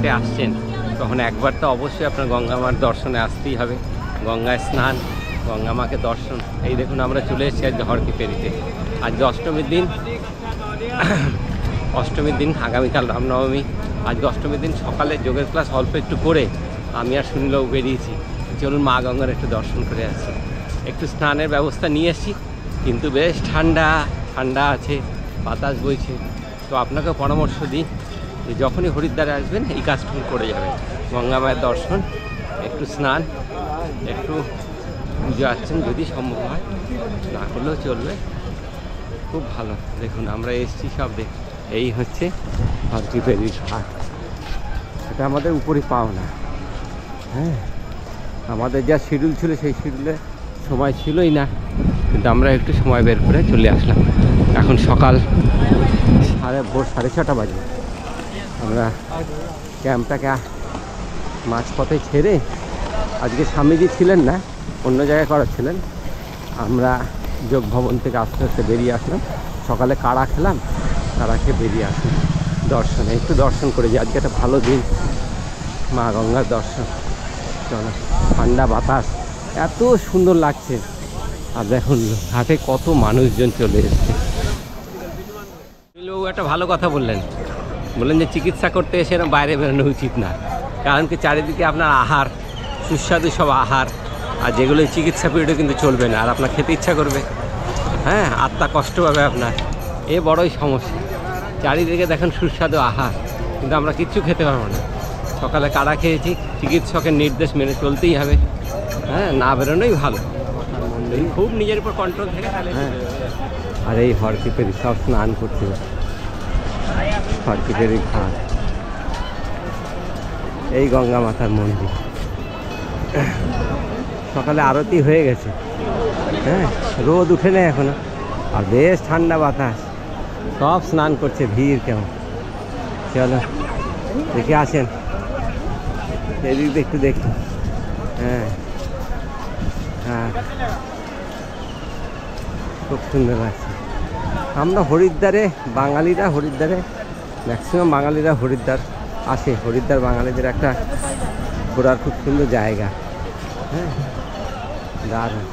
হেঁটে আসছেন তখন একবার তো অবশ্যই আপনার গঙ্গা মার দর্শনে আসতেই হবে। গঙ্গায় স্নান, গঙ্গা মাকে দর্শন। এই দেখুন আমরা চলে এসেছি আজকে হরকিপেরিতে। আজকে অষ্টমীর দিন, অষ্টমীর দিন, আগামীকাল রামনবমী। আজকে অষ্টমীর দিন সকালে যোগের ক্লাস অল্প একটু করে আমি আর সুনীলবাবু বেরিয়েছি, চলুন মা গঙ্গার একটু দর্শন করে আসি। একটু স্নানের ব্যবস্থা নিয়ে আসি, কিন্তু বেশ ঠান্ডা ঠান্ডা আছে, বাতাস বইছে। তো আপনাকেও পরামর্শ দিই যে যখনই হরিদ্বারে আসবেন এই কাজটুকু করে যাবেন। গঙ্গা মায়ের দর্শন, একটু স্নান, একটু পুজো আর্চন যদি সম্ভব হয়, না করলেও চলবে, খুব ভালো। দেখুন আমরা এসছি সব এই হচ্ছে হরকিপেরি ঘাট। এটা আমাদের উপরে পাওনা। হ্যাঁ, আমাদের যা শিডিউল ছিল সেই শিডিউলে সময় ছিলই না, কিন্তু আমরা একটু সময় বের করে চলে আসলাম। এখন সকাল ভোর 6:30 বাজে। আমরা ক্যাম্পটাকে মাঝপথে ছেড়ে, আজকে স্বামীজি ছিলেন না, অন্য জায়গায় করাচ্ছিলেন, আমরা যোগ ভবন থেকে আস্তে আস্তে বেরিয়ে আসলাম। সকালে কাড়া খেলাম, কাড়া খেয়ে বেরিয়ে আসলাম দর্শনে। একটু দর্শন করে যে আজকে একটা ভালো দিন, মা গঙ্গার দর্শন। চলো, ঠান্ডা বাতাস, এত সুন্দর লাগছে। আর দেখুন ঘাটে কত মানুষজন চলে এসছে। একটা ভালো কথা বললেন যে চিকিৎসা করতে এসে না বাইরে বেরোনো উচিত না, কারণ কি চারিদিকে আপনার আহার, সুস্বাদু সব আহার, আর যেগুলো চিকিৎসা পিরিয়ডে কিন্তু চলবে না। আর আপনার খেতে ইচ্ছা করবে, হ্যাঁ, আত্মা কষ্ট পাবে আপনার, এ বড়ই সমস্যা। চারিদিকে দেখেন সুস্বাদু আহার, কিন্তু আমরা কিচ্ছু খেতে পারবো না। সকালে কাড়া খেয়েছি, চিকিৎসকের নির্দেশ মেনে চলতেই হবে। হ্যাঁ, না বেরোনোই ভালো, খুব নিজের উপর কন্ট্রোল থাকে। হ্যাঁ, আর এই হরকিপেরি সব স্নান করতে, হরকিপেরি ঘাট, এই গঙ্গা মাতার মন্দির। সকালে আরতি হয়ে গেছে, হ্যাঁ, রোদ উঠে নেই এখনো, আর বেশ ঠান্ডা বাতাস, সব স্নান করছে, ভিড় কেমন। চলো দেখে আসেন, এদিক একটু দেখি। হ্যাঁ হ্যাঁ, খুব সুন্দর লাগছে। আমরা হরিদ্বারে, বাঙালিরা হরিদ্বারে, ম্যাক্সিমাম বাঙালিরা হরিদ্বার আসে। হরিদ্বার বাঙালিদের একটা ঘোরার খুব সুন্দর জায়গা। হ্যাঁ, দারুণ।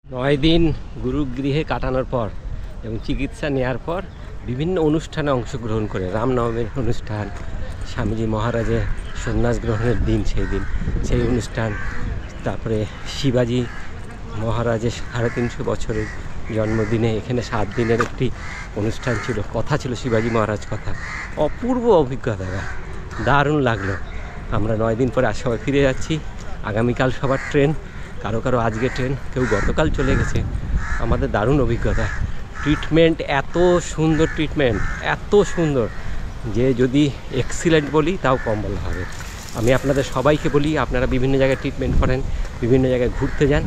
নয় দিন গুরুগৃহে কাটানোর পর এবং চিকিৎসা নেওয়ার পর বিভিন্ন অনুষ্ঠানে অংশগ্রহণ করে, রামনবমীর অনুষ্ঠান, স্বামীজি মহারাজের সন্ন্যাস গ্রহণের দিন সেই অনুষ্ঠান, তারপরে শিবাজি মহারাজের 350 বছরের জন্মদিনে এখানে 7 দিনের একটি অনুষ্ঠান ছিল, কথা ছিল শিবাজি মহারাজ কথা। অপূর্ব অভিজ্ঞতা, দারুণ লাগলো। আমরা 9 দিন পরে সবাই ফিরে যাচ্ছি। আগামীকাল সবার ট্রেন, কারো কারো আজকে ট্রেন, কেউ গতকাল চলে গেছে। আমাদের দারুণ অভিজ্ঞতা। ট্রিটমেন্ট এত সুন্দর, ট্রিটমেন্ট এত সুন্দর যে যদি এক্সিলেন্ট বলি তাও কম বলা হবে। আমি আপনাদের সবাইকে বলি, আপনারা বিভিন্ন জায়গায় ট্রিটমেন্ট করেন, বিভিন্ন জায়গায় ঘুরতে যান,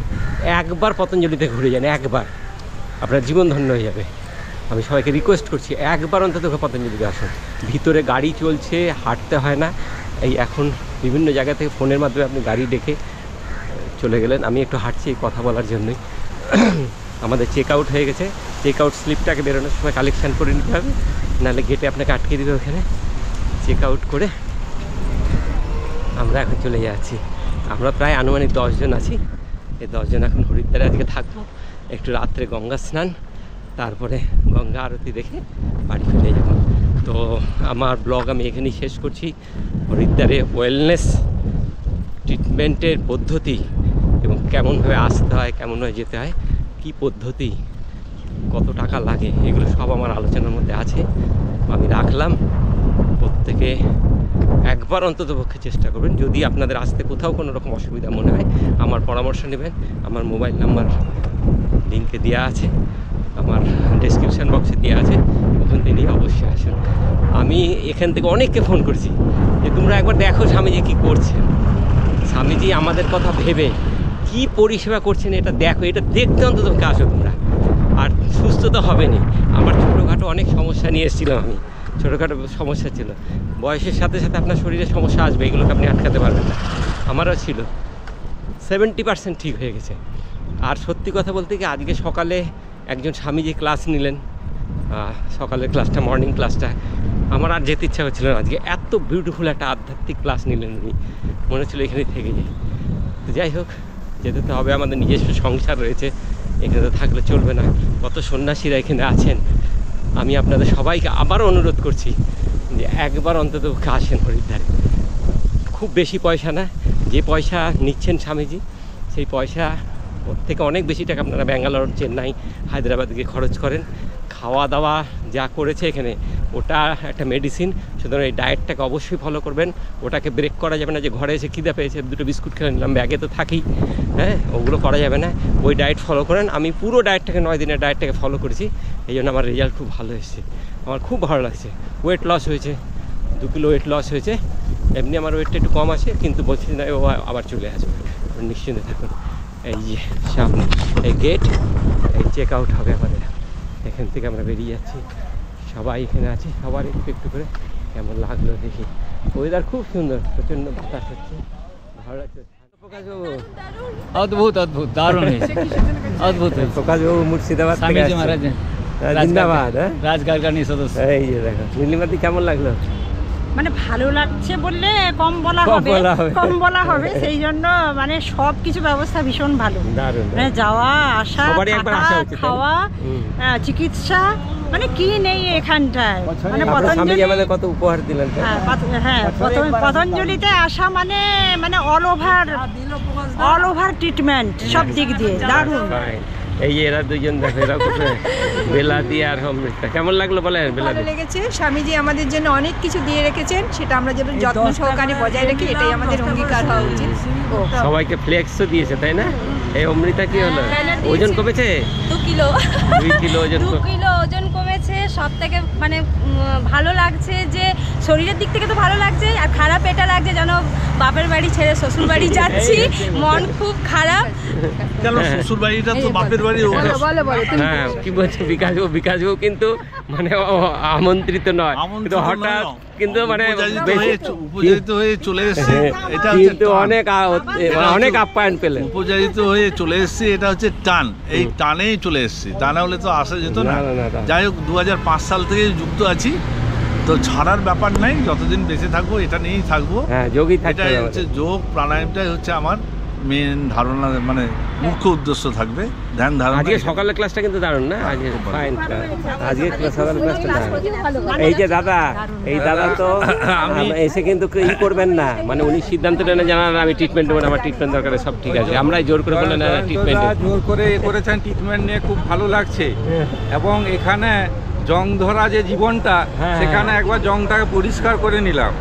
একবার পতঞ্জলিতে ঘুরে যান, একবার, আপনার জীবন ধন্য হয়ে যাবে। আমি সবাইকে রিকোয়েস্ট করছি, একবার অন্তত পতঞ্জলিতে আসুন। ভিতরে গাড়ি চলছে, হাঁটতে হয় না। এই এখন বিভিন্ন জায়গা থেকে ফোনের মাধ্যমে আপনি গাড়ি ডেকে চলে গেলেন। আমি একটু হাঁটছি এই কথা বলার জন্যই। আমাদের চেক আউট হয়ে গেছে, চেক আউট স্লিপটাকে বেরোনোর সময় কালেকশান করে নিতে হবে, নাহলে গেটে আপনাকে আটকে দিবে। ওখানে চেক আউট করে আমরা এখন চলে যাচ্ছি। আমরা প্রায় আনুমানিক 10 জন আছি। এই 10 জন এখন হরিদ্বারে আজকে থাকবো। একটু রাত্রে গঙ্গা স্নান, তারপরে গঙ্গা আরতি দেখে বাড়ি ফিরে যাব। তো আমার ব্লগ আমি এখানেই শেষ করছি। হরিদ্বারে ওয়েলনেস ট্রিটমেন্টের পদ্ধতি এবং কেমনভাবে আসতে হয়, কেমনভাবে যেতে হয়, কী পদ্ধতি, কত টাকা লাগে, এগুলো সব আমার আলোচনার মধ্যে আছে। আমি রাখলাম, প্রত্যেকে একবার অন্তত পক্ষে চেষ্টা করবেন। যদি আপনাদের আসতে কোথাও কোনো রকম অসুবিধা মনে হয়, আমার পরামর্শ নেবেন। আমার মোবাইল নাম্বার লিঙ্কে দেওয়া আছে, আমার ডেসক্রিপশান বক্সে দেওয়া আছে, ওখান থেকে নিয়ে অবশ্যই আসুন। আমি এখান থেকে অনেককে ফোন করছি যে তোমরা একবার দেখো স্বামীজি কী করছেন। স্বামীজি আমাদের কথা ভেবে কি পরিষেবা করছেন এটা দেখো, এটা দেখতে অন্তত আসো তোমরা। আর সুস্থ তো হবে না। আমার ছোটোখাটো অনেক সমস্যা নিয়ে এসেছিলাম আমি, ছোটোখাটো সমস্যা ছিল। বয়সের সাথে সাথে আপনার শরীরে সমস্যা আসবে, এগুলোকে আপনি আটকাতে পারবেন না। আমারও ছিল, 70% ঠিক হয়ে গেছে। আর সত্যি কথা বলতে কি, আজকে সকালে একজন স্বামীজি ক্লাস নিলেন, সকালের ক্লাসটা, মর্নিং ক্লাসটা, আমার আর যেতে ইচ্ছা হচ্ছিল না আজকে। এত বিউটিফুল একটা আধ্যাত্মিক ক্লাস নিলেন উনি, মনে হচ্ছিল এখানেই থেকে যাই। তো যাই হোক, যেতে তো হবে, আমাদের নিজস্ব সংসার রয়েছে, এখানে তো থাকলে চলবে না। কত সন্ন্যাসীরা এখানে আছেন। আমি আপনাদের সবাইকে আবারও অনুরোধ করছি যে একবার অন্তত আসেন হরিদ্বারে। খুব বেশি পয়সা না, যে পয়সা নিচ্ছেন স্বামীজি সেই পয়সা থেকে অনেক বেশি টাকা আপনারা ব্যাঙ্গালোর, চেন্নাই, হায়দ্রাবাদে গিয়ে খরচ করেন। খাওয়া দাওয়া যা করেছে এখানে, ওটা একটা মেডিসিন। সুতরাং এই ডায়েটটাকে অবশ্যই ফলো করবেন। ওটাকে ব্রেক করা যাবে না যে ঘরে এসে খিদে পেয়েছে 2টো বিস্কুট খেয়ে নিলাম, ব্যাগে তো থাকেই, হ্যাঁ, ওগুলো করা যাবে না। ওই ডায়েট ফলো করেন। আমি পুরো ডায়েটটাকে 9 দিনের ডায়েটটাকে ফলো করেছি, এই জন্য আমার রেজাল্ট খুব ভালো এসেছে। আমার খুব ভালো লাগছে। ওয়েট লস হয়েছে, 2 কিলো ওয়েট লস হয়েছে। এমনি আমার ওয়েটটা একটু কম আছে, কিন্তু বলছি না ও আবার চলে আসবে, নিশ্চিন্তে থাকুন। এই যে সামনে এই গেট, এই চেক আউট হবে আমাদের, এখান থেকে আমরা বেরিয়ে যাচ্ছি। সবাই এখানে আছে, সবার একটু একটু করে কেমন লাগলো দেখি। ওয়েদার খুব সুন্দর, প্রচণ্ড বাতাস হচ্ছে, ভালো লাগছে। প্রকাশবাবু অদ্ভুত অদ্ভুত দারুণ অদ্ভুত। প্রকাশবাবু মুর্শিদাবাদ থেকে স্বামীজি মহারাজ জিন্দাবাদ। রাজকারখানি সদস্য। এই যে দেখো, নীলিমাদি কেমন লাগলো? মানে ভালো লাগছে বললে কম বলা হবে সেই জন্য মানে সব কিছু ব্যবস্থা ভীষণ ভালো, মানে যাওয়া আসা, খাওয়া, চিকিৎসা, মানে কি নেই এখানটায়। মানে পতঞ্জলি আমাদের কত উপহার দিলেন। হ্যাঁ, পতঞ্জলিতে আসা মানে মানে অল ওভার ট্রিটমেন্ট সব দিক দিয়ে দারুণ। এই যে এরা দুজন দেখো, এরা বেলাদি আর অমৃতা, কেমন লাগলো বলেন? ভালো লেগেছে। স্বামীজি আমাদের জন্য অনেক কিছু দিয়ে রেখেছেন, সেটা আমরা যেন যত্ন সহকারে বজায় রাখি, এটাই আমাদের অঙ্গীকার হওয়া উচিত। সবাইকে ফ্লেক্সও দিয়েছে, তাই না? এই অমৃতা কি হলো, ওজন কমেছে? 2 কিলো 2 কিলো ওজন, 2 কিলো ওজন কমেছে। সব থেকে মানে ভালো লাগছে যে শরীরের দিক থেকে তো ভালো লাগছে, আর খারাপ এটা লাগছে যেন বাপের বাড়ি ছেড়ে শ্বশুর বাড়ি যাচ্ছি, মন খুব খারাপ। কেন শ্বশুর বাড়িটা তো বাপের বাড়ি। হ্যাঁ, কি বলছে বিকাশবাবু কিন্তু মানে আমন্ত্রিত নয়, কিন্তু হঠাৎ কিন্তু মানে উপজারিত হয়ে চলে এসেছে, এটা কিন্তু অনেক আপ্যায়ন পেলেন। উপজারিত হয়ে চলে এসেছে, এটা হচ্ছে টান, এই টানেই চলে এসেছে, তা না হলে তো আসা যেত না। যাই হোক, 2005 সাল থেকে যুক্ত আছি, তো ছাড়ার ব্যাপার নাই, যতদিন বেঁচে থাকবো এটা নিয়েই থাকবো। হ্যাঁ, যোগী থাকতে এটাই হচ্ছে যোগ প্রাণায়ামটাই হচ্ছে আমার মেন ধারণা, মানে মুখ্য উদ্দেশ্য থাকবে ধ্যান ধারণা। আজকে সকালের ক্লাসটা কিন্তু দারুণ না, আজকে ফাইন ক্লাস, আজকে সকালের ক্লাসটা দারুণ। এই যে দাদা, এই দাদা তো আমি এসে কিন্তু ই করবেন না, মানে উনি সিদ্ধান্ত নেন জানান আমি ট্রিটমেন্ট দেবো, আমার ট্রিটমেন্ট দরকার, সব ঠিক আছে, আমরাই জোর করে বললেন না ট্রিটমেন্ট, জোর করে করেছেন ট্রিটমেন্ট নিয়ে, খুব ভালো লাগছে। এবং এখানে জং ধরা যে জীবনটা, সেখানে একবার জংটাকে পরিষ্কার করে নিলাম,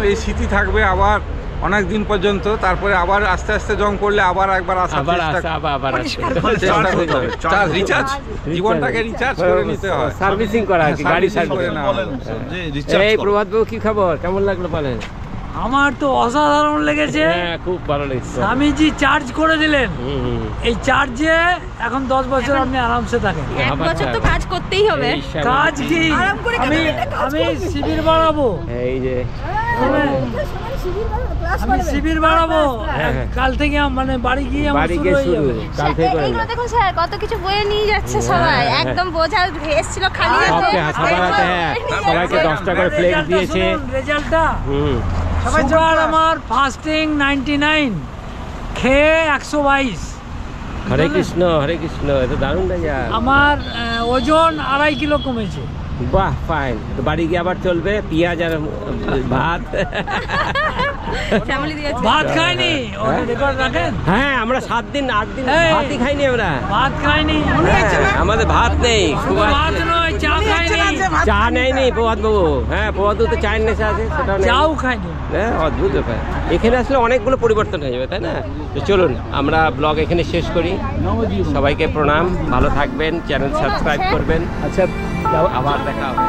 এই স্মৃতি থাকবে আবার অনেক দিন পর্যন্ত। তারপরে আবার আস্তে আস্তে জং করলে আবার একবার রিচার্জ, জীবনটাকে রিচার্জ করে নিতে হয়, সার্ভিসিং করা, গাড়ি সার্ভিস করে না। এই প্রভাতবাবু কি খবর, কেমন লাগলো বলেন? আমার তো অসাধারণ লেগেছে, খুব ভালো লেগেছে। স্বামীজি চার্জ করে দিলেন, এই চার্জে এখন 10 বছর আপনি আরামসে থাকেন। 1 বছর তো কাজ করতেই হবে। কাজ কি, আমি শিবির বাড়াবো, এই যে আমি শিবির বাড়াবো কাল থেকে, মানে বাড়ি গিয়ে শুরু কাল থেকে। এইগুলো দেখুন স্যার, কত কিছু বয়ে নিয়ে যাচ্ছে সবাই, একদম বোঝা এসেছিল খালি হাতে। সবাইকে 10টা করে ফ্লেক্স দিয়েছে। রেজাল্টটা সুগার আমার ফাস্টিং 99, খেয়ে 122। হরে কৃষ্ণ হরে কৃষ্ণ, এটা দারুণ ভাইয়া। আমার ওজন 2.5 কিলো কমেছে। বাহ, ফাইন। তো বাড়ি গিয়ে আবার চলবে পেঁয়াজ আর ভাত। ভাত খাইনি, রেকর্ড রাখেন? হ্যাঁ, আমরা 7 দিন 8 দিন ভাতই খাইনি, আমরা ভাত খাইনি, আমাদের ভাত নেই, ভাত নয়, চা খাইনি, চা নেয়নি প্রভাতবাবু। হ্যাঁ, প্রভাতবাবু তো চায়ের নেশা আছে, সেটাও চাও খাইনি। হ্যাঁ, অদ্ভুত ব্যাপার। এখানে আসলে অনেকগুলো পরিবর্তন হয়ে যাবে, তাই না? তো চলুন আমরা ব্লগ এখানে শেষ করি। সবাইকে প্রণাম, ভালো থাকবেন, চ্যানেল সাবস্ক্রাইব করবেন। আচ্ছা, আবার দেখা হবে।